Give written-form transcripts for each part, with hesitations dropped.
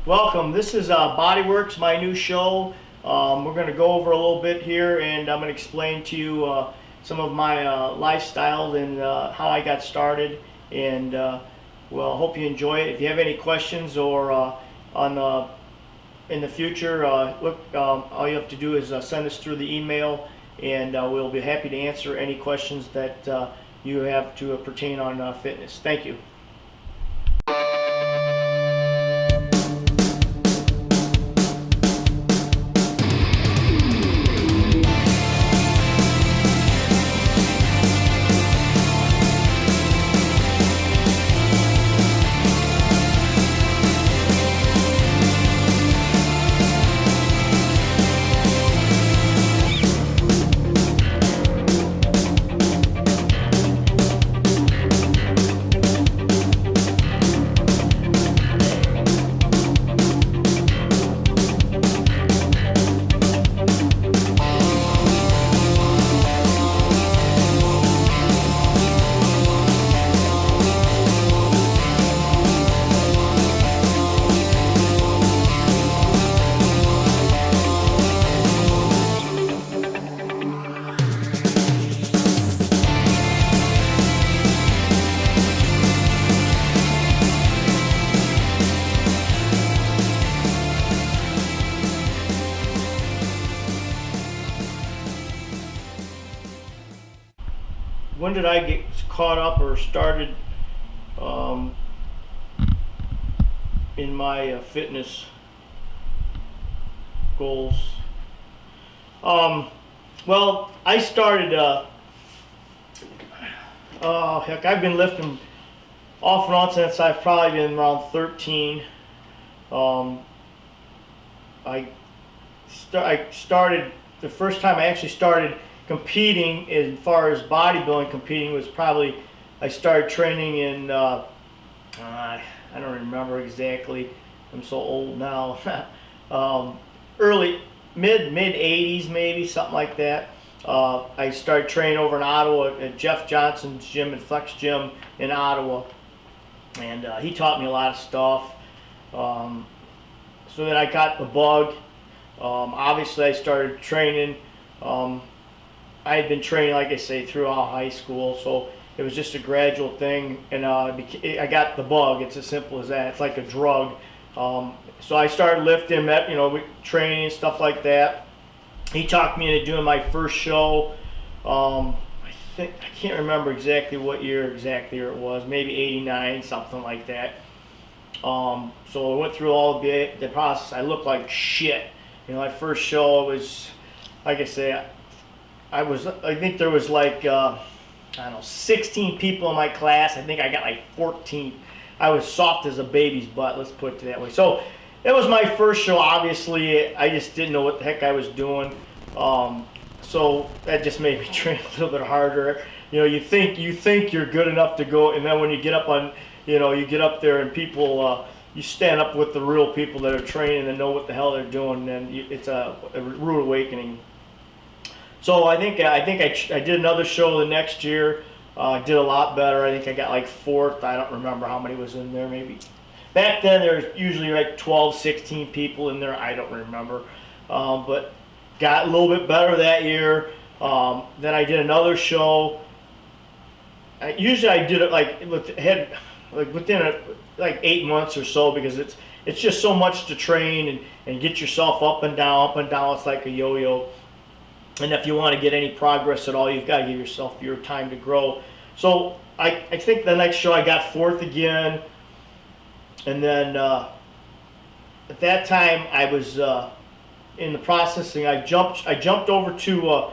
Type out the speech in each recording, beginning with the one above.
Welcome. This is Bodyworks, my new show. We're going to go over a little bit here, and I'm going to explain to you some of my lifestyle and how I got started. And well, hope you enjoy it. If you have any questions or in the future, all you have to do is send us through the email, and we'll be happy to answer any questions that you have to pertain on fitness. Thank you. When did I get caught up or started in my fitness goals? Well, I started, heck, I've been lifting off and on since I've probably been around 13. I started, the first time I actually started competing as far as bodybuilding competing was probably, I started training in, I don't remember exactly, I'm so old now, mid 80s maybe, something like that. I started training over in Ottawa at Jeff Johnson's gym and Flex Gym in Ottawa, and he taught me a lot of stuff. So then I got the bug. Obviously I started training. I had been training, like I say, throughout high school, so it was just a gradual thing, and I got the bug. It's as simple as that. It's like a drug. So I started lifting, training and stuff like that. He talked me into doing my first show. I can't remember exactly what year it was, maybe '89, something like that. So I went through all the process. I looked like shit. My first show was, like I say, I think there was like, I don't know, 16 people in my class. I think I got like 14. I was soft as a baby's butt, let's put it that way. So that was my first show. Obviously, I just didn't know what the heck I was doing. So that just made me train a little bit harder. You think you're good enough to go, and then when you get up on, you get up there and people, you stand up with the real people that are training and know what the hell they're doing, and it's a rude awakening. So I think I did another show the next year. Did a lot better. I think I got like fourth. I don't remember how many was in there. Maybe back then there was usually like 12, 16 people in there. I don't remember, but got a little bit better that year. Then I did another show. Usually I did it within like 8 months or so, because it's just so much to train and get yourself up and down, It's like a yo-yo. And if you want to get any progress at all, you've got to give yourself your time to grow. So I think the next show I got fourth again. And then at that time I was in the processing. I jumped over to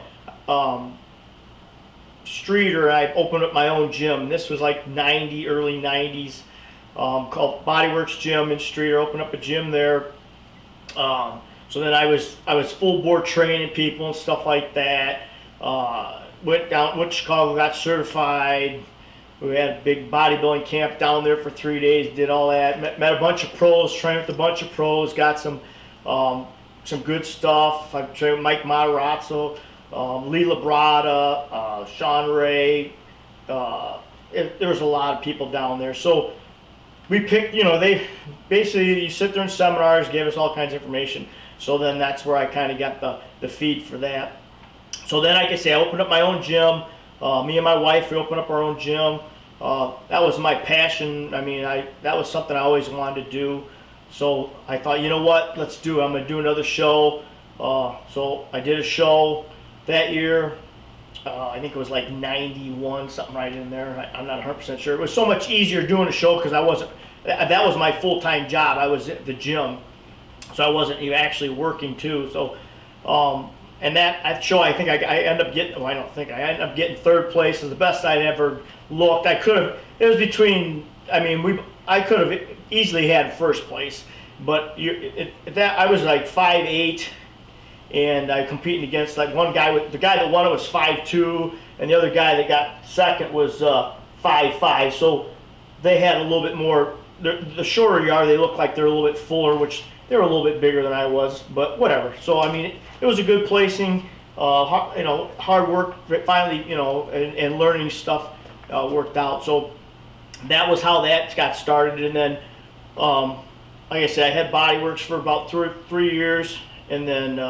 Streeter. I opened up my own gym. This was like early 90s, called Bodyworks Gym in Streeter. Opened up a gym there. So then I was full board training people and stuff like that. Went to Chicago, got certified. We had a big bodybuilding camp down there for 3 days. Did all that. Met a bunch of pros. Trained with a bunch of pros. Got some good stuff. I trained with Mike Matarazzo, Lee Labrada, Sean Ray. There was a lot of people down there. So we picked, they basically, you sit there in seminars, gave us all kinds of information. So then that's where I kind of got the feed for that. So then, like I say, I opened up my own gym. Me and my wife, we opened up our own gym. That was my passion. I mean, that was something I always wanted to do. So I thought, you know what, let's do it. I'm going to do another show. So I did a show that year. I think it was like 91, something right in there. I'm not 100% sure. It was so much easier doing a show because that was my full-time job. I was at the gym. So I wasn't even actually working too. So, and that show, I think I ended up getting, well, I don't think, I ended up getting third place. It was the best I'd ever looked. I could have, it was between, I mean, I could have easily had first place. But I was like 5'8", and I competing against like one guy, the guy that won it was 5'2", and the other guy that got second was 5'5". So they had a little bit more, the shorter you are, they look like they're a little bit fuller, which they were a little bit bigger than I was, but whatever. So I mean, it was a good placing. Hard work, finally, and learning stuff worked out. So that was how that got started. And then, like I said, I had Bodyworks for about 3 years, and then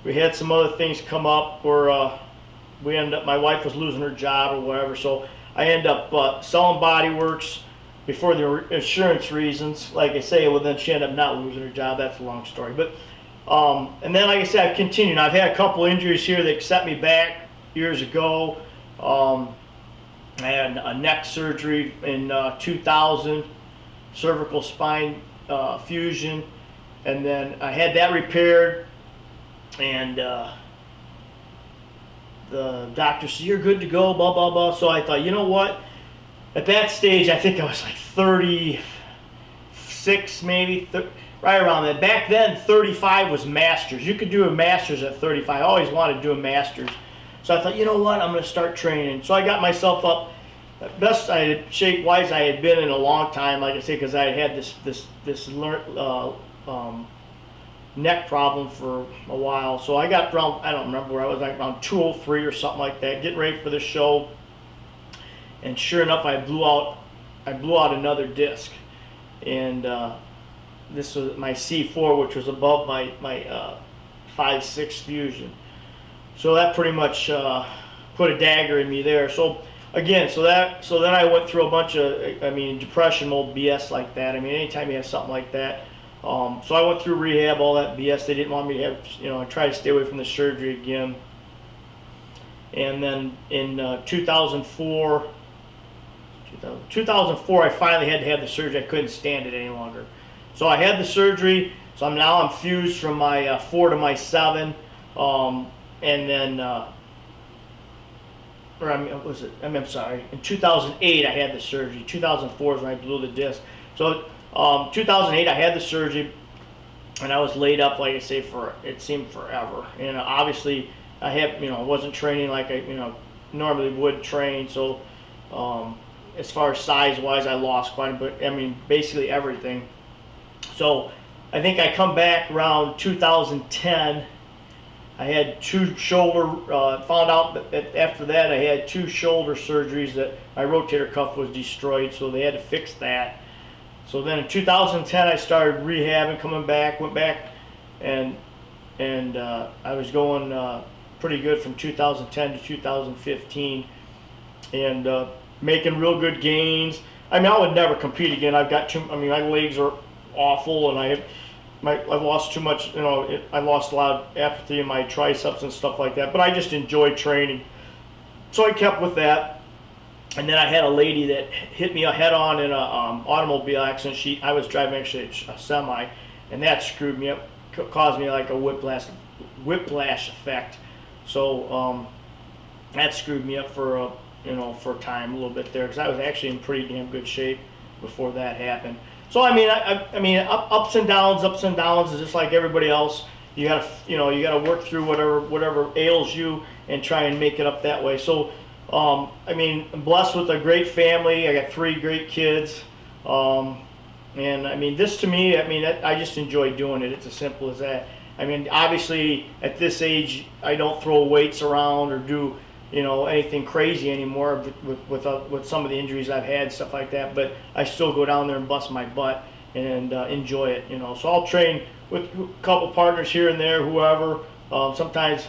we had some other things come up where we ended up, my wife was losing her job or whatever, so I ended up selling Bodyworks before the insurance reasons. Like I say, well, then she ended up not losing her job. That's a long story. But and then, like I said, I've continued. I've had a couple injuries here that set me back years ago. I had a neck surgery in 2000, cervical spine fusion, and then I had that repaired, and the doctor said, "You're good to go," blah, blah, blah. So I thought, you know what? At that stage, I think I was like 36, maybe, right around that. Back then, 35 was masters. You could do a masters at 35. I always wanted to do a masters. So I thought, you know what? I'm going to start training. So I got myself up. Best shape-wise I had been in a long time, like I say, because I had this neck problem for a while. So I got around, I don't remember where I was, like around 203 or something like that, getting ready for the show. And sure enough, I blew out another disc, and this was my C4, which was above my 5-6 fusion. So that pretty much put a dagger in me there. So again, so then I went through a bunch of, depression, old BS like that. I mean, anytime you have something like that. So I went through rehab, all that BS. They didn't want me to have, I tried to stay away from the surgery again. And then in 2004, I finally had to have the surgery. I couldn't stand it any longer. So I had the surgery. So I'm fused from my 4 to my 7. And then, I'm sorry. In 2008, I had the surgery. 2004 is when I blew the disc. So 2008, I had the surgery, and I was laid up, like I say, for it seemed forever. And obviously, I wasn't training like I normally would train. So as far as size-wise, I lost quite a bit. I mean, basically everything. So I think I come back around 2010. I had 2 shoulder, found out that after that I had 2 shoulder surgeries, that my rotator cuff was destroyed, so they had to fix that. So then in 2010 I started rehabbing, coming back, went back, and I was going pretty good from 2010 to 2015, and making real good gains. I mean, I would never compete again. I've got my legs are awful, and I lost too much, I lost a lot of apathy in my triceps and stuff like that, but I just enjoyed training. So I kept with that. And then I had a lady that hit me head on in a automobile accident. I was driving actually a semi, and that screwed me up, caused me like a whiplash effect. So that screwed me up for a time a little bit there, because I was actually in pretty damn good shape before that happened. So I mean, ups and downs is just like everybody else. You gotta work through whatever ails you and try and make it up that way. So I'm blessed with a great family. I got 3 great kids, and this to me, I just enjoy doing it. It's as simple as that. Obviously at this age, I don't throw weights around or do anything crazy anymore with some of the injuries I've had, stuff like that. But I still go down there and bust my butt and enjoy it. So I'll train with a couple partners here and there, whoever. Sometimes,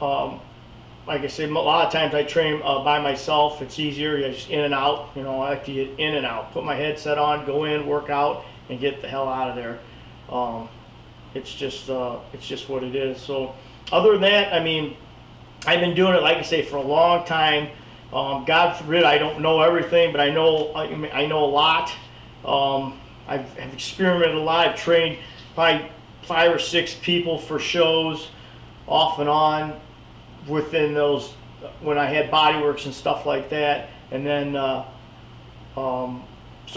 like I said, a lot of times I train by myself. It's easier, just in and out. I like to get in and out. Put my headset on, go in, work out, and get the hell out of there. It's just what it is. So other than that, I mean, I've been doing it, like I say, for a long time. God forbid I don't know everything, but I know a lot. I've experimented a lot. I've trained probably 5 or 6 people for shows off and on within those, when I had Bodyworks and stuff like that. And then so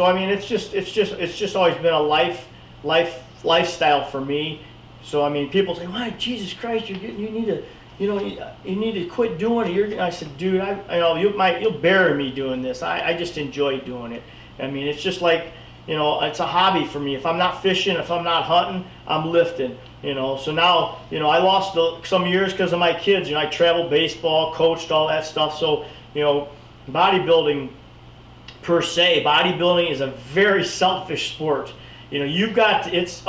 I mean, it's just always been a lifestyle for me. So I mean, people say, "Why, Jesus Christ, you need to, you need to quit doing it." I said, "Dude, you'll bury me doing this. I just enjoy doing it. I mean, it's just like, it's a hobby for me. If I'm not fishing, if I'm not hunting, I'm lifting. So now, I lost some years because of my kids. I traveled baseball, coached, all that stuff. So, bodybuilding per se, bodybuilding is a very selfish sport. You've got it's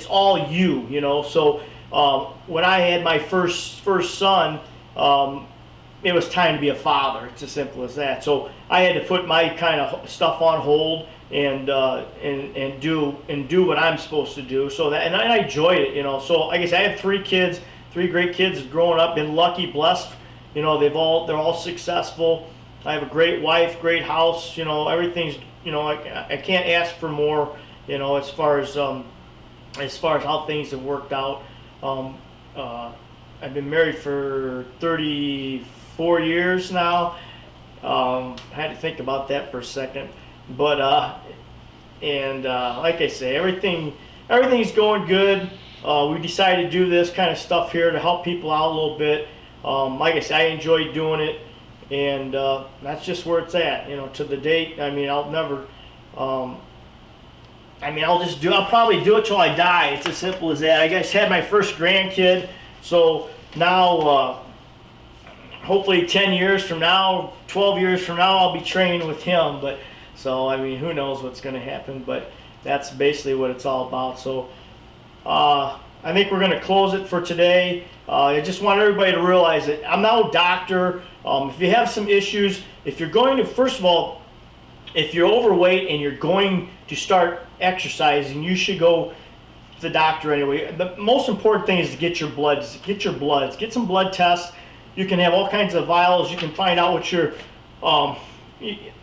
all you. So when I had my first son, it was time to be a father. It's as simple as that. So I had to put my kind of stuff on hold and do what I'm supposed to do. So that, and I enjoyed it. So like I said, I have 3 kids, 3 great kids growing up. Been lucky, blessed. They're all successful. I have a great wife, great house. Everything's. I can't ask for more. As far as how things have worked out. I've been married for 34 years now. I had to think about that for a second, but like I say, everything's going good. We decided to do this kind of stuff here to help people out a little bit. Like I said, I enjoy doing it, and that's just where it's at. To the date. I mean, I'll never. I'll probably do it till I die. It's as simple as that. I just had my first grandkid, so now, hopefully 10 years from now, 12 years from now, I'll be training with him. But so, I mean, who knows what's going to happen, but that's basically what it's all about. So I think we're going to close it for today. I just want everybody to realize that I'm no doctor. If you have some issues, if you're going to, first of all, if you're overweight and you're going to start exercising, you should go to the doctor anyway. The most important thing is to get your bloods. Get some blood tests. You can have all kinds of vials. You can find out what your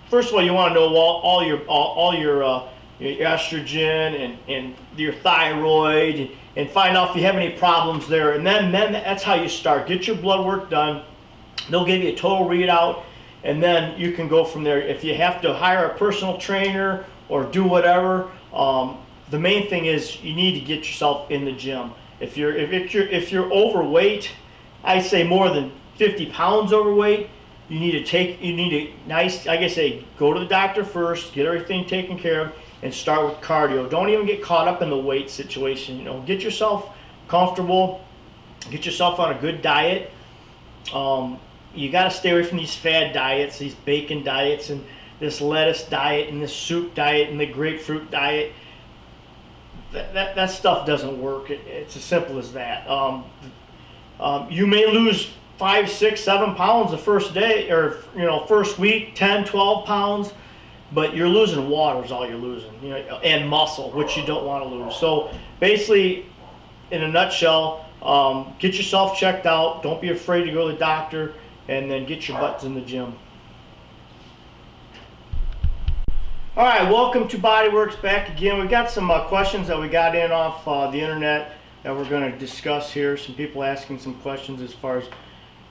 first of all, you want to know all your estrogen and your thyroid, and find out if you have any problems there. And then that's how you start. Get your blood work done. They'll give you a total readout, and then you can go from there. If you have to hire a personal trainer or do whatever, the main thing is you need to get yourself in the gym. If you're overweight, I say more than 50 pounds overweight, you need to go to the doctor first, get everything taken care of, and start with cardio. Don't even get caught up in the weight situation. Get yourself comfortable, get yourself on a good diet. You got to stay away from these fad diets, these bacon diets, and this lettuce diet, and this soup diet, and the grapefruit diet. That stuff doesn't work. It's as simple as that. You may lose 5, 6, 7 pounds the first day, or first week, 10, 12 pounds, but you're losing water is all you're losing, and muscle, which you don't want to lose. So basically, in a nutshell, get yourself checked out. Don't be afraid to go to the doctor, and then get your butts in the gym. All right, welcome to Bodyworks back again. We got some questions that we got in off the internet that we're going to discuss here. Some people asking some questions as far as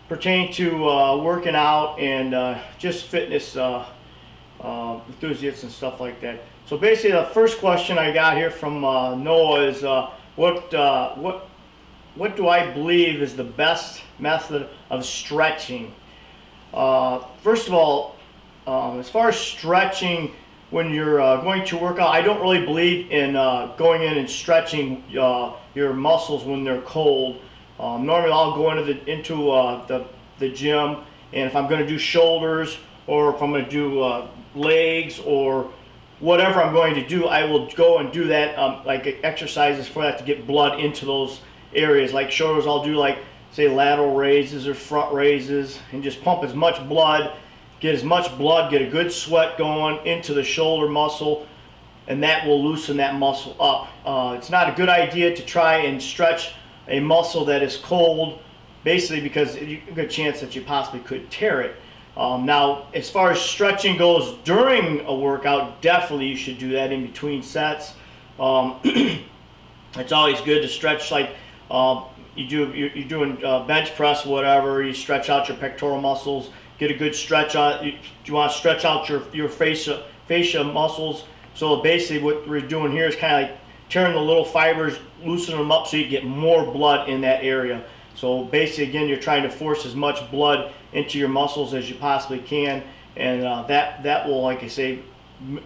pertaining to working out and just fitness enthusiasts and stuff like that. So basically, the first question I got here from Noah is, what do I believe is the best method of stretching? First of all, as far as stretching when you're going to work out, I don't really believe in going in and stretching your muscles when they're cold. Normally, I'll go into the gym And if I'm going to do shoulders, or if I'm going to do legs, or whatever I'm going to do, I will go and do that, like exercises for that to get blood into those areas. Like shoulders, I'll do like, say, lateral raises or front raises, and just pump as much blood, get a good sweat going into the shoulder muscle, and that will loosen that muscle up. It's not a good idea to try and stretch a muscle that is cold, basically because there's a good chance that you possibly could tear it. Now, as far as stretching goes during a workout, definitely you should do that in between sets. It's always good to stretch, like you're doing bench press, whatever. You stretch out your pectoral muscles, get a good stretch on. You want to stretch out your fascia muscles. So basically, what we're doing here is kind of like tearing the little fibers, loosening them up so you get more blood in that area. So basically, again, you're trying to force as much blood into your muscles as you possibly can, and that will, like I say,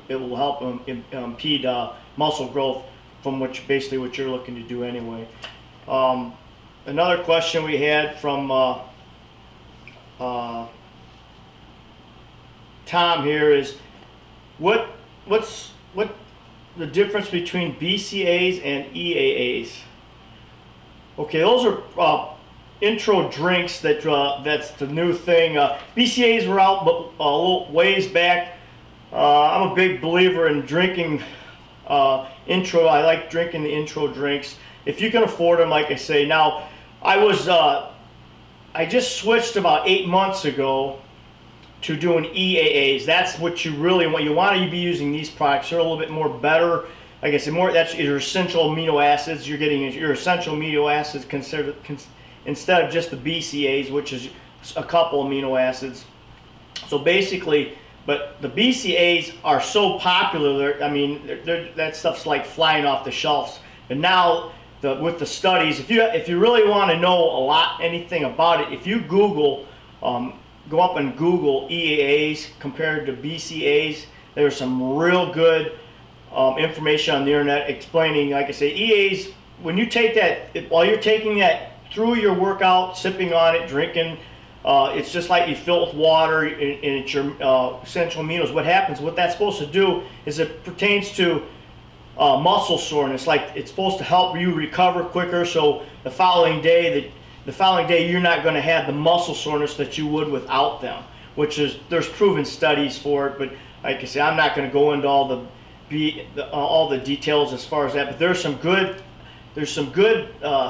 it will help impede muscle growth from basically what you're looking to do anyway. Another question we had from Tom here is, what's the difference between BCAAs and EAAs? Okay, those are intro drinks that's the new thing. BCAAs were out but a little ways back. I'm a big believer in drinking intro. I like drinking the intro drinks if you can afford them, like I say. Now, I just switched about 8 months ago to doing EAAs. That's what you really want. You want to be using these products. They're a little bit more better. Like I said, that's your essential amino acids. You're getting your essential amino acids instead of just the BCAAs, which is a couple amino acids. So basically, but the BCAAs are so popular. I mean, that stuff's like flying off the shelves. And now, with the studies, if you really want to know anything about it, if you Google, go up and Google EAAs compared to BCAAs, there's some real good information on the internet explaining, like I say, EAAs, when you take that, while you're taking that through your workout, sipping on it, drinking, it's just like you fill it with water, and it's your essential amigos. What happens, what that's supposed to do is it pertains to muscle soreness. Like, it's supposed to help you recover quicker, so the following day you're not going to have the muscle soreness that you would without them, which is, there's proven studies for it. But like I say, I'm not going to go into all the details as far as that, but there's some good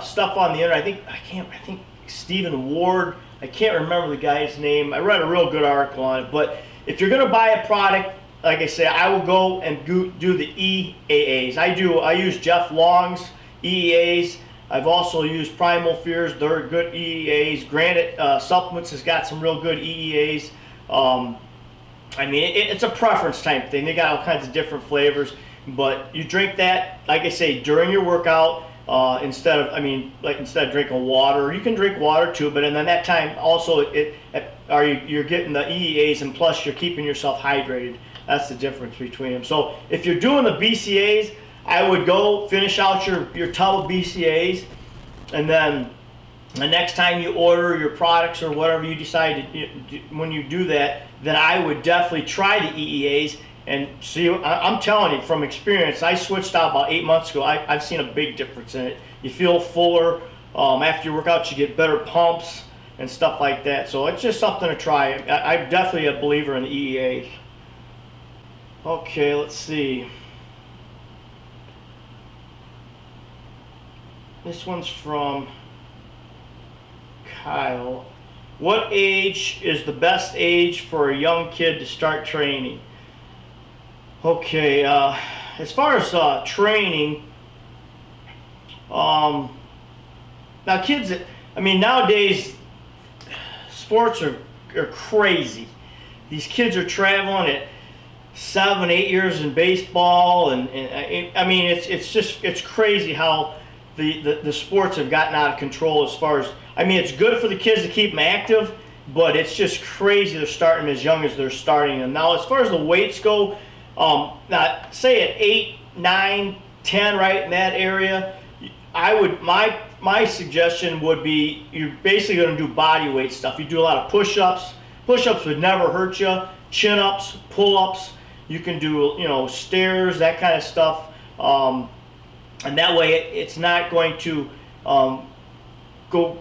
stuff on the internet. I think Stephen Ward, I can't remember the guy's name. I read a real good article on it. But if you're going to buy a product, like I say, I will go and do the EAAs. I use Jeff Long's EAAs. I've also used Primal Fears. They're good EAAs. Granite Supplements has got some real good EAAs. I mean, it's a preference type thing. They got all kinds of different flavors. But you drink that, like I say, during your workout, instead of drinking water. You can drink water too, but in that time also you're getting the EAAs, and plus you're keeping yourself hydrated. That's the difference between them. So if you're doing the BCAAs, I would go finish out your tub of BCAAs, and then the next time you order your products or whatever you decide to, when you do that, then I would definitely try the EAAs and see. I'm telling you from experience, I switched out about 8 months ago. I've seen a big difference in it. You feel fuller. After your workout, you get better pumps and stuff like that. So it's just something to try. I'm definitely a believer in the EAAs. Okay, let's see. This one's from Kyle. What age is the best age for a young kid to start training? Okay, as far as training, now kids, I mean, nowadays sports are crazy. These kids are traveling at 7, 8 years in baseball, and I mean, it's crazy how the sports have gotten out of control. As far as, I mean, it's good for the kids to keep them active, but it's just crazy they're starting as young as they're starting. And now, as far as the weights go, now say at 8, 9, 10, right in that area, I would, my suggestion would be, you're basically going to do body weight stuff. You do a lot of push-ups, Push-ups would never hurt you. Chin-ups, pull-ups, you can do, you know, stairs, that kind of stuff. And that way it's not going to go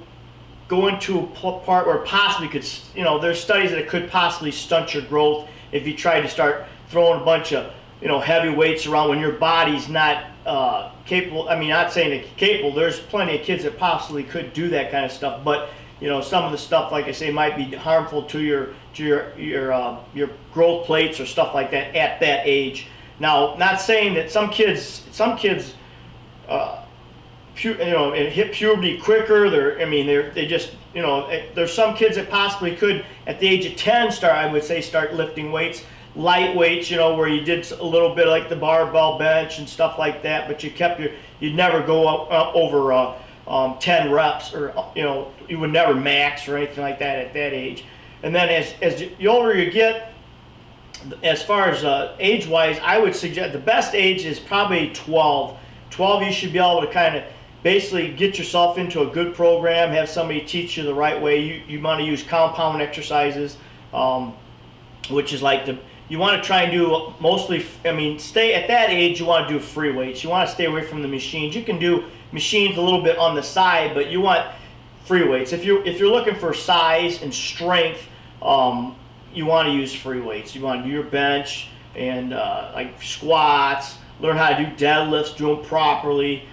into a part where possibly could, you know, there's studies that it could possibly stunt your growth if you try to start throwing a bunch of, you know, heavy weights around when your body's not capable. I mean, not saying it's capable. There's plenty of kids that possibly could do that kind of stuff, but you know, some of the stuff, like I say, might be harmful to your growth plates or stuff like that at that age. Now, not saying that some kids you know, hit puberty quicker. They just, you know, there's some kids that possibly could at the age of 10 start lifting weights, light weights, you know, where you did a little bit like the barbell bench and stuff like that, but you'd never go up over 10 reps, or, you know, you would never max or anything like that at that age. And then as the older you get, as far as age-wise, I would suggest the best age is probably 12. 12, you should be able to kind of basically get yourself into a good program, have somebody teach you the right way. You want to use compound exercises, which is like you want to try and do mostly, stay at that age, you want to do free weights. You want to stay away from the machines. You can do machines a little bit on the side, but you want free weights. If you're looking for size and strength, you want to use free weights. You want to do your bench and like squats, learn how to do deadlifts, do them properly.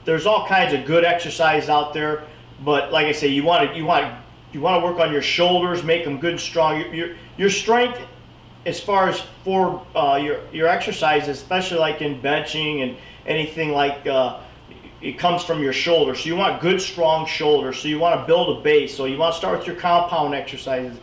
There's all kinds of good exercises out there, but like I say, you want to work on your shoulders, make them good and strong. Your strength, as far as for your exercises, especially like in benching and anything like, it comes from your shoulders. So you want good, strong shoulders. So you want to build a base. So you want to start with your compound exercises.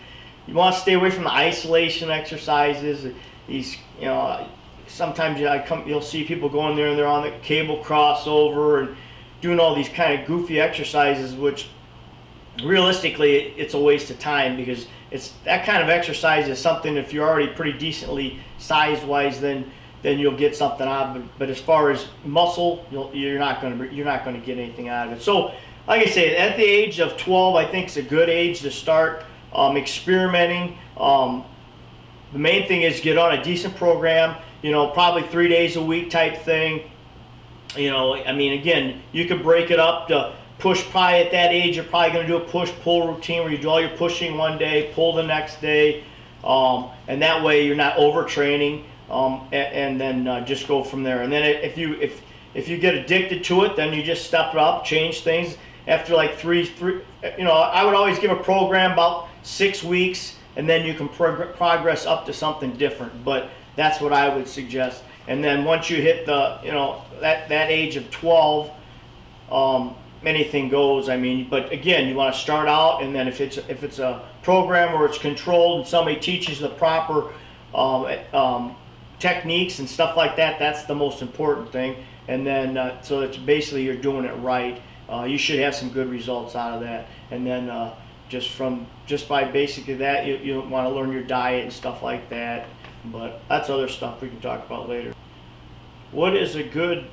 You want to stay away from the isolation exercises. These, you know, sometimes you'll see people going there and they're on the cable crossover and doing all these kind of goofy exercises, which realistically it's a waste of time, because it's that kind of exercise is something, if you're already pretty decently size-wise, then you'll get something out of it. But as far as muscle, you're not going to get anything out of it. So, like I say, at the age of 12, I think is a good age to start experimenting. The main thing is get on a decent program. You know, probably 3 days a week type thing. You know, again, you could break it up to push. Probably at that age, you're probably going to do a push-pull routine where you do all your pushing one day, pull the next day, and that way you're not overtraining, and then just go from there. And then if you get addicted to it, then you just step it up, change things. After like three, you know, I would always give a program about 6 weeks, and then you can progress up to something different. But that's what I would suggest. And then once you hit the, you know, that age of 12, anything goes. But again, you want to start out, and then if it's a program where it's controlled and somebody teaches the proper techniques and stuff like that, that's the most important thing. And then so it's basically you're doing it right. You should have some good results out of that. And then just by basically that, you want to learn your diet and stuff like that. But that's other stuff we can talk about later. What is a good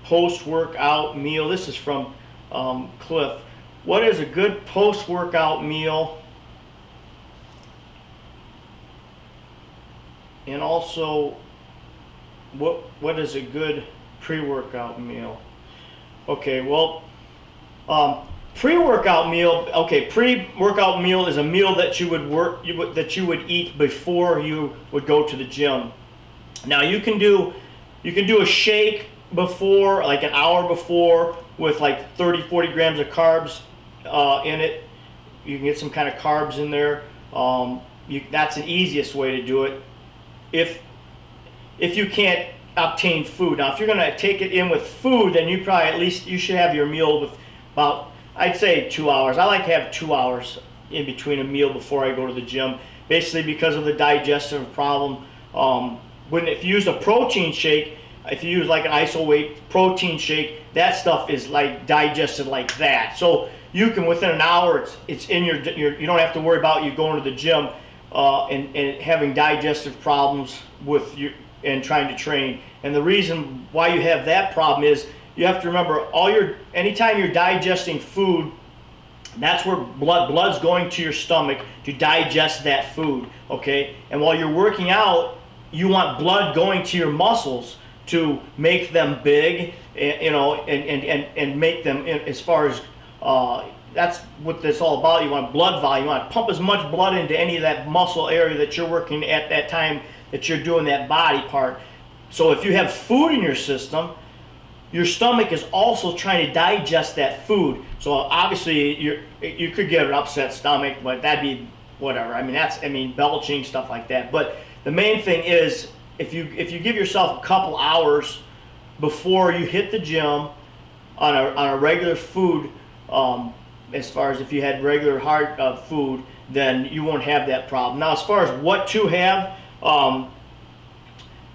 post-workout meal? This is from Cliff. What is a good post-workout meal? And also, what is a good pre-workout meal? Okay, well, pre-workout meal. Okay, pre-workout meal is a meal that you would eat before you would go to the gym. Now you can do a shake before, like an hour before, with like 30-40 grams of carbs in it. You can get some kind of carbs in there. That's the easiest way to do it. If you can't obtain food. Now, if you're going to take it in with food, then you should have your meal with about, I'd say, 2 hours. I like to have 2 hours in between a meal before I go to the gym, basically because of the digestive problem. If you use a protein shake, if you use like an iso weight protein shake, that stuff is like digested like that. So you can, within an hour, it's in you don't have to worry about you going to the gym and having digestive problems and trying to train. And the reason why you have that problem is you have to remember anytime you're digesting food, That's where blood's going to your stomach to digest that food, okay? And while you're working out, you want blood going to your muscles to make them big, and make them, as far as, that's what this all about. You want blood volume. You want to pump as much blood into any of that muscle area that you're working at that time that you're doing that body part. So if you have food in your system, your stomach is also trying to digest that food. So obviously you could get an upset stomach, but that'd be whatever. I mean belching, stuff like that. But the main thing is, if you give yourself a couple hours before you hit the gym on a regular food, as far as if you had regular hard food, then you won't have that problem. Now, as far as what to have,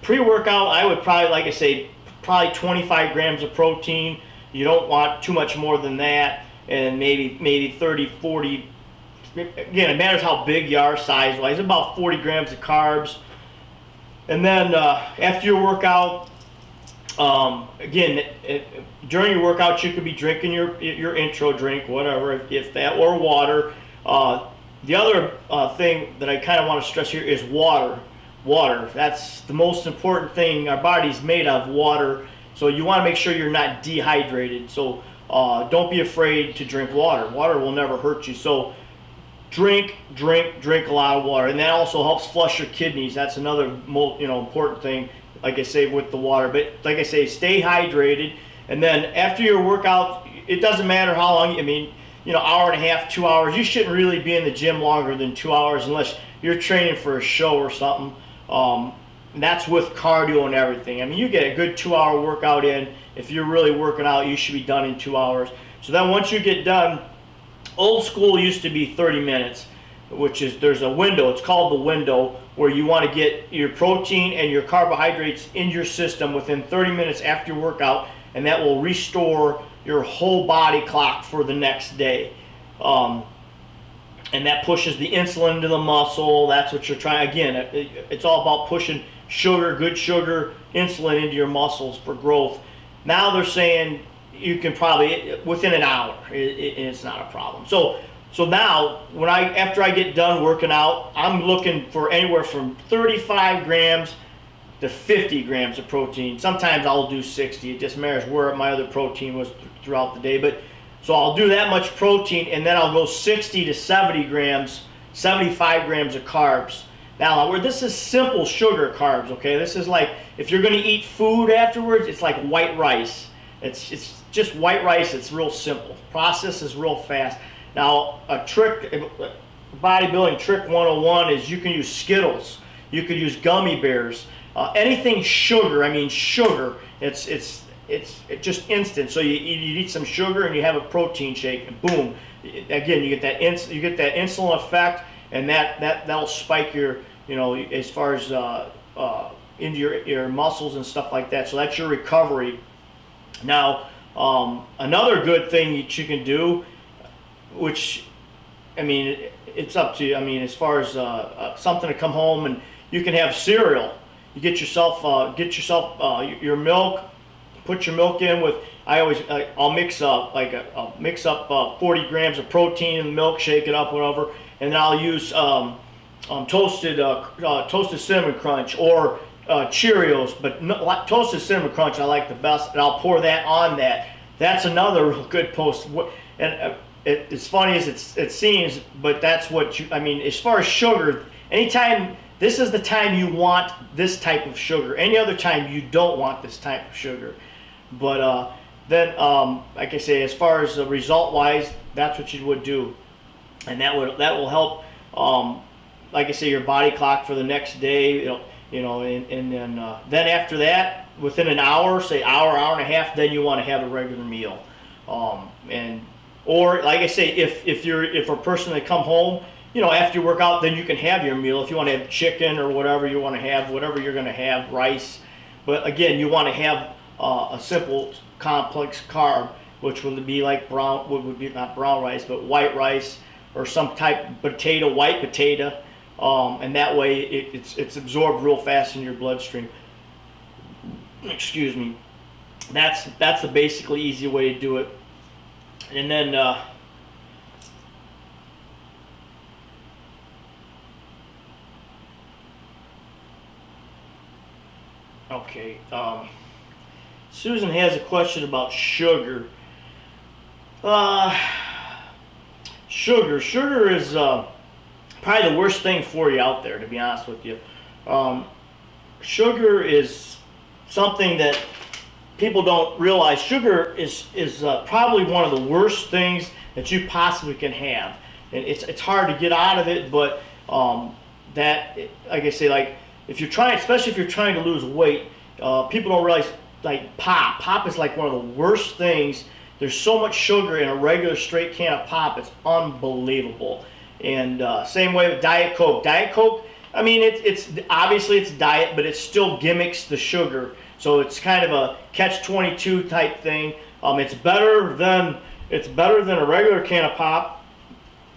pre-workout, I would probably, like I say, probably 25 grams of protein. You don't want too much more than that, and maybe 30, 40. Again, it matters how big you are size-wise. About 40 grams of carbs. And then after your workout, again, during your workout, you could be drinking your intro drink, whatever, if that, or water. The other thing that I kind of want to stress here is water. Water, that's the most important thing. Our body's made of water, so you want to make sure you're not dehydrated. So don't be afraid to drink water. Water will never hurt you. So drink a lot of water, and that also helps flush your kidneys. That's another important thing, like I say, with the water. But like I say, stay hydrated. And then after your workout, it doesn't matter how long. Hour and a half, 2 hours. You shouldn't really be in the gym longer than 2 hours unless you're training for a show or something. And that's with cardio and everything. You get a good 2 hour workout in. If you're really working out, you should be done in 2 hours. So then once you get done, old school used to be 30 minutes, which is, there's a window, it's called the window, where you want to get your protein and your carbohydrates in your system within 30 minutes after your workout, and that will restore your whole body clock for the next day. And that pushes the insulin into the muscle. That's what you're trying. Again, it's all about pushing sugar, good sugar, insulin into your muscles for growth. Now they're saying you can probably, within an hour, it's not a problem. So now, after I get done working out, I'm looking for anywhere from 35 grams to 50 grams of protein. Sometimes I'll do 60. It just matters where my other protein was throughout the day. So I'll do that much protein, and then I'll go 60 to 70 grams, 75 grams of carbs. Now, where this is simple sugar carbs, okay? This is like, if you're going to eat food afterwards, it's like white rice. It's just white rice. It's real simple. Process is real fast. Now, bodybuilding trick 101 is you can use Skittles. You could use gummy bears. Anything sugar, sugar, it's just instant. So you eat some sugar and you have a protein shake, and boom, again, you get that insulin effect, and that'll spike your, as far as into your muscles and stuff like that. So that's your recovery. Now, another good thing that you can do, which, it's up to you. As far as something to come home, and you can have cereal. You get yourself your milk. Put your milk in with. I'll mix up 40 grams of protein in the milk, shake it up, whatever, and then I'll use toasted cinnamon crunch or Cheerios, but toasted cinnamon crunch I like the best, and I'll pour that on that. That's another real good post. And it's funny as it seems, but that's what as far as sugar, anytime, this is the time you want this type of sugar. Any other time you don't want this type of sugar. But then, like I say, as far as result-wise, that's what you would do, and that will help. Like I say, your body clock for the next day. And then after that, within an hour, say hour and a half, then you want to have a regular meal. Or like I say, if a person that come home, after you work out, then you can have your meal. If you want to have chicken or whatever you want to have, whatever you're going to have, rice. But again, you want to have a simple complex carb, which would be like not brown rice, but white rice or some type of potato, white potato, and that way it's absorbed real fast in your bloodstream. Excuse me. That's the basically easy way to do it. And then Okay. Susan has a question about sugar. Uh, Sugar is probably the worst thing for you out there, to be honest with you. Sugar is something that people don't realize. Sugar is probably one of the worst things that you possibly can have, and it's hard to get out of it. But that, like I say, like if you're trying, especially if you're trying to lose weight, people don't realize, like pop is like one of the worst things. There's so much sugar in a regular straight can of pop, it's unbelievable. And same way with Diet Coke. Diet Coke, I mean, it's obviously it's diet, but it still gimmicks the sugar. So it's kind of a catch-22 type thing. It's better than a regular can of pop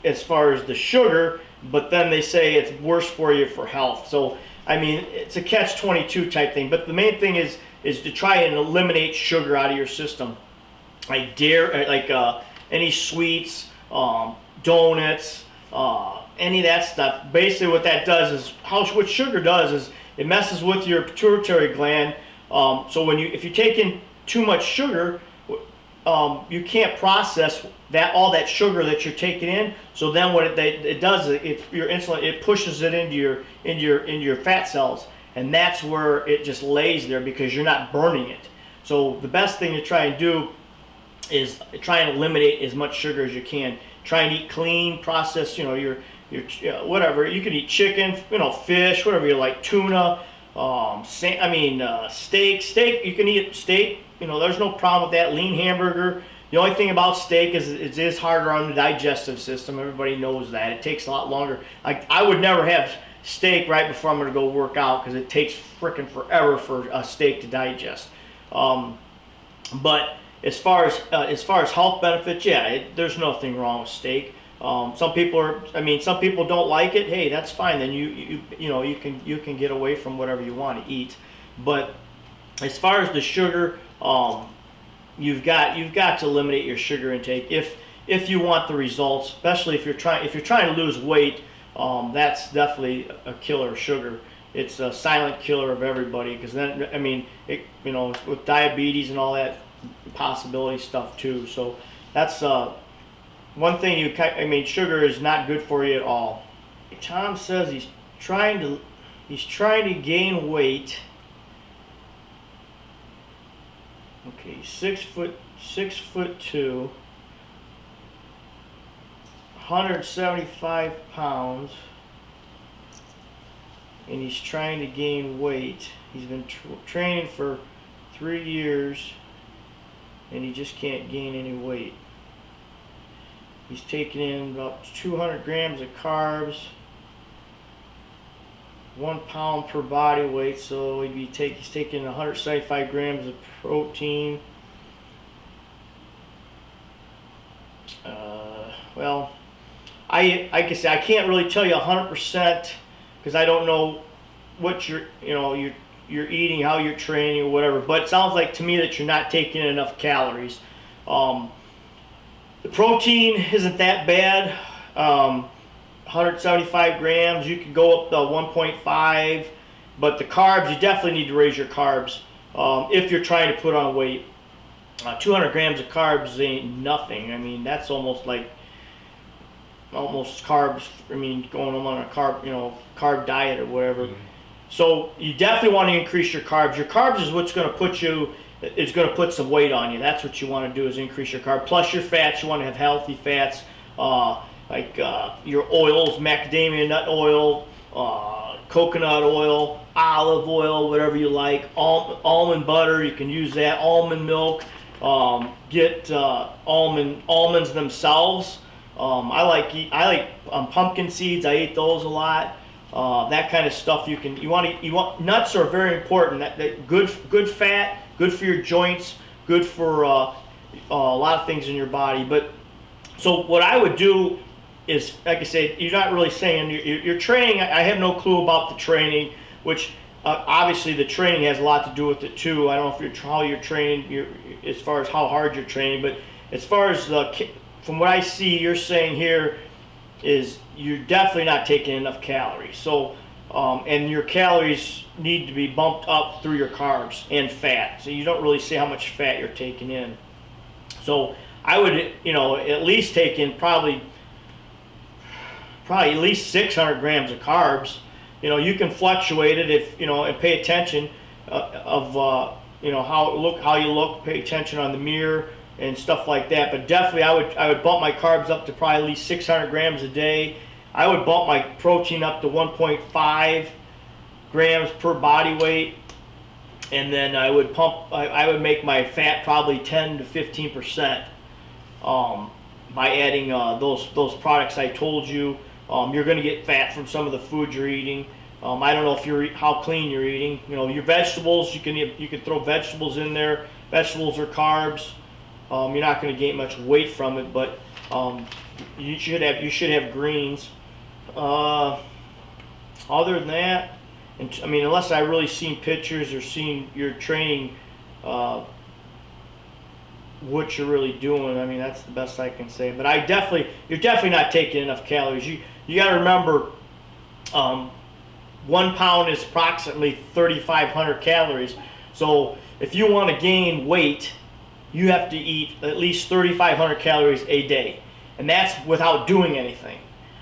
as far as the sugar, but then they say it's worse for you for health. So I mean, it's a catch-22 type thing. But the main thing is to try and eliminate sugar out of your system. Like any sweets, donuts, any of that stuff. Basically what that does is, what sugar does is it messes with your pituitary gland. So if you're taking too much sugar, you can't process all that sugar that you're taking in. So then what it does, your insulin, it pushes it into your fat cells, and that's where it just lays there because you're not burning it. So the best thing to try and do is try and eliminate as much sugar as you can. Try and eat clean, processed, your whatever. You can eat chicken, fish, whatever you like, tuna, steak. You can eat steak. There's no problem with that. Lean hamburger. The only thing about steak is it is harder on the digestive system. Everybody knows that. It takes a lot longer. I would never have steak right before I'm going to go work out because it takes frickin' forever for a steak to digest. But as far as health benefits, yeah, there's nothing wrong with steak. Some people don't like it. Hey, that's fine. Then you can get away from whatever you want to eat. But as far as the sugar, you've got to eliminate your sugar intake if you want the results. Especially if you're trying to lose weight, that's definitely a killer of sugar. It's a silent killer of everybody because then with diabetes and all that possibility stuff too. So that's one thing. Sugar is not good for you at all. Tom says he's trying to gain weight. Okay, 6'2", 175 pounds, and he's trying to gain weight. He's been training for 3 years, and he just can't gain any weight. He's taking in about 200 grams of carbs, 1 pound per body weight, so he's taking 175 grams of protein. Well, I can't really tell you 100% because I don't know what you're eating, how you're training, or whatever. But it sounds like to me that you're not taking in enough calories. The protein isn't that bad. 175 grams, you can go up to 1.5, but the carbs, you definitely need to raise your carbs if you're trying to put on weight. 200 grams of carbs ain't nothing. That's almost carbs. Going on a carb diet or whatever. Mm-hmm. So you definitely want to increase your carbs. Your carbs is what's going to put some weight on you. That's what you want to do, is increase your carb. Plus your fats, you want to have healthy fats. Your oils, macadamia nut oil, coconut oil, olive oil, whatever you like. Almond butter, you can use that. Almond milk. Get almonds themselves. I like pumpkin seeds. I eat those a lot. That kind of stuff. You want nuts are very important. That good fat, good for your joints, good for a lot of things in your body. But so what I would do is, like I said, you're not really saying you're training. I have no clue about the training, which obviously the training has a lot to do with it too. I don't know how you're training, as far as how hard you're training, but as far as from what I see, you're saying here is you're definitely not taking enough calories. So and your calories need to be bumped up through your carbs and fat. So you don't really see how much fat you're taking in. So I would, you know, at least take in probably at least 600 grams of carbs. You know, you can fluctuate it if, you know, and pay attention you know, how you look, pay attention on the mirror and stuff like that. But definitely I would bump my carbs up to probably at least 600 grams a day. I would bump my protein up to 1.5 grams per body weight, and then I would make my fat probably 10 to 15% by adding those products I told you. You're going to get fat from some of the food you're eating. I don't know if how clean you're eating. You know, your vegetables, you can throw vegetables in there. Vegetables are carbs. You're not going to gain much weight from it, but you should have greens. Other than that, and I mean, unless I really seen pictures or seen your training, what you're really doing, I mean, that's the best I can say. But you're definitely not taking enough calories. You got to remember, 1 pound is approximately 3,500 calories. So if you want to gain weight, you have to eat at least 3,500 calories a day, and that's without doing anything.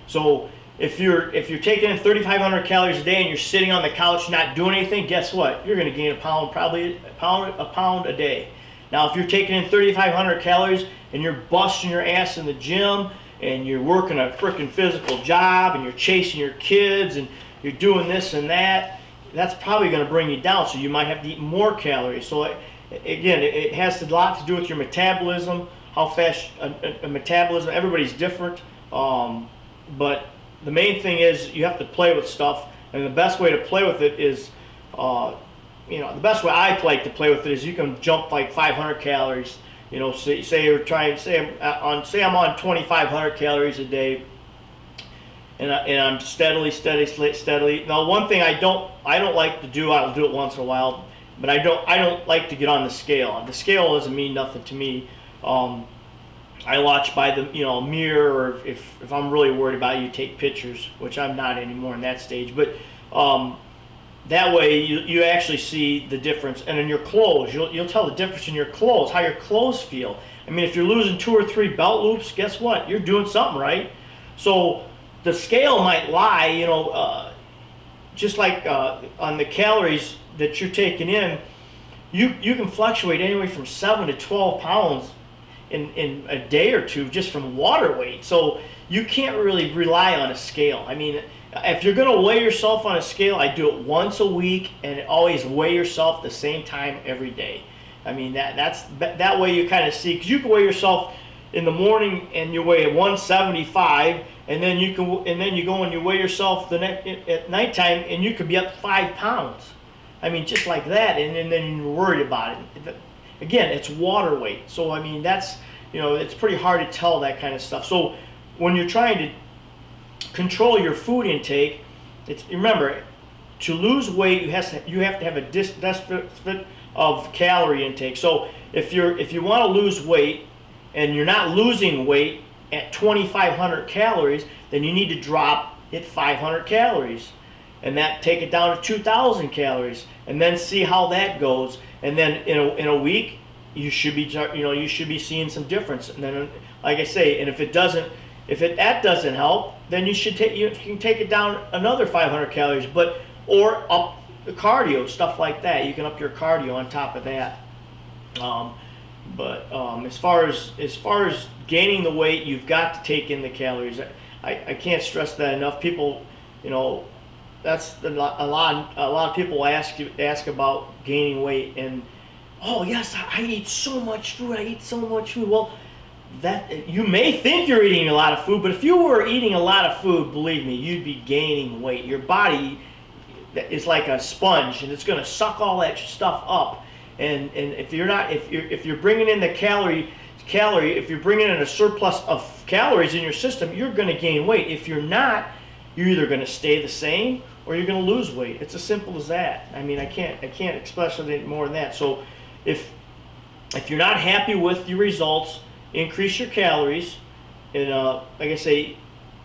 So if you're taking in 3,500 calories a day and you're sitting on the couch not doing anything, guess what? You're going to gain a pound, probably a pound a day. Now, if you're taking in 3,500 calories and you're busting your ass in the gym and you're working a freaking physical job and you're chasing your kids and you're doing this and that, that's probably going to bring you down. So you might have to eat more calories. So again, it has a lot to do with your metabolism, how fast a metabolism. Everybody's different, but the main thing is you have to play with stuff, and the best way to play with it is, you know, the best way I like to play with it is you can jump like 500 calories. You know, say I'm on 2,500 calories a day, and I'm steadily. Now, one thing I don't like to do, I'll do it once in a while, but I don't like to get on the scale. The scale doesn't mean nothing to me. I watch by the mirror, or if I'm really worried about it, you take pictures, which I'm not anymore in that stage. But that way you actually see the difference, and in your clothes, you'll tell the difference in your clothes, how your clothes feel. I mean, if you're losing 2 or 3 belt loops, guess what? You're doing something right. So the scale might lie, you know, just like on the calories that you're taking in, you can fluctuate anywhere from 7 to 12 pounds in a day or two just from water weight. So you can't really rely on a scale. I mean, if you're going to weigh yourself on a scale, I do it once a week, and always weigh yourself the same time every day. I mean, that way you kind of see, because you can weigh yourself in the morning and you weigh 175, and then you go and you weigh yourself at nighttime and you could be up 5 pounds. I mean, just like that, and then you're worried about it. Again, it's water weight. So I mean, that's, you know, it's pretty hard to tell that kind of stuff. So when you're trying to control your food intake, remember, to lose weight, you have to have a deficit of calorie intake. So if you want to lose weight and you're not losing weight at 2,500 calories, then you need to drop it 500 calories, and take it down to 2,000 calories, and then see how that goes. And then in a week, you should be seeing some difference. And then, like I say, and if that doesn't help, then you can take it down another 500 calories, or up the cardio, stuff like that. You can up your cardio on top of that. But as far as gaining the weight, you've got to take in the calories. I can't stress that enough. People, you know, that's a lot of people ask about gaining weight, and oh yes, I eat so much food. Well, that you may think you're eating a lot of food, but if you were eating a lot of food, believe me, you'd be gaining weight. Your body is like a sponge, and it's going to suck all that stuff up. And if you're bringing in if you're bringing in a surplus of calories in your system, you're going to gain weight. If you're not, you're either going to stay the same or you're going to lose weight. It's as simple as that. I mean, I can't express it more than that. So if you're not happy with your results, increase your calories, and like I say,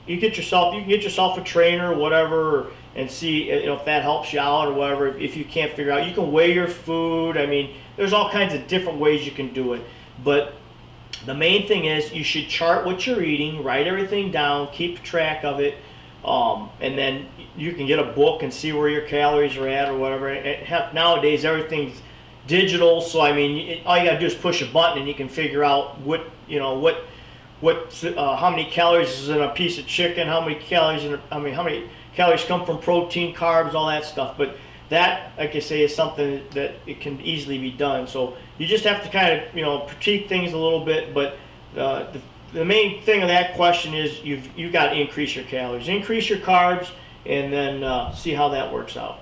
you can get yourself a trainer or whatever, and see if that helps you out or whatever. If you can't figure out, you can weigh your food. I mean, there's all kinds of different ways you can do it. But the main thing is you should chart what you're eating, write everything down, keep track of it, and then you can get a book and see where your calories are at or whatever. Heck, nowadays everything's digital, so I mean, all you gotta do is push a button and you can figure out how many calories is in a piece of chicken, how many calories how many calories come from protein, carbs, all that stuff. But that, like I say, is something that it can easily be done. So you just have to kind of critique things a little bit. But the main thing of that question is you've got to increase your calories, increase your carbs, and then see how that works out.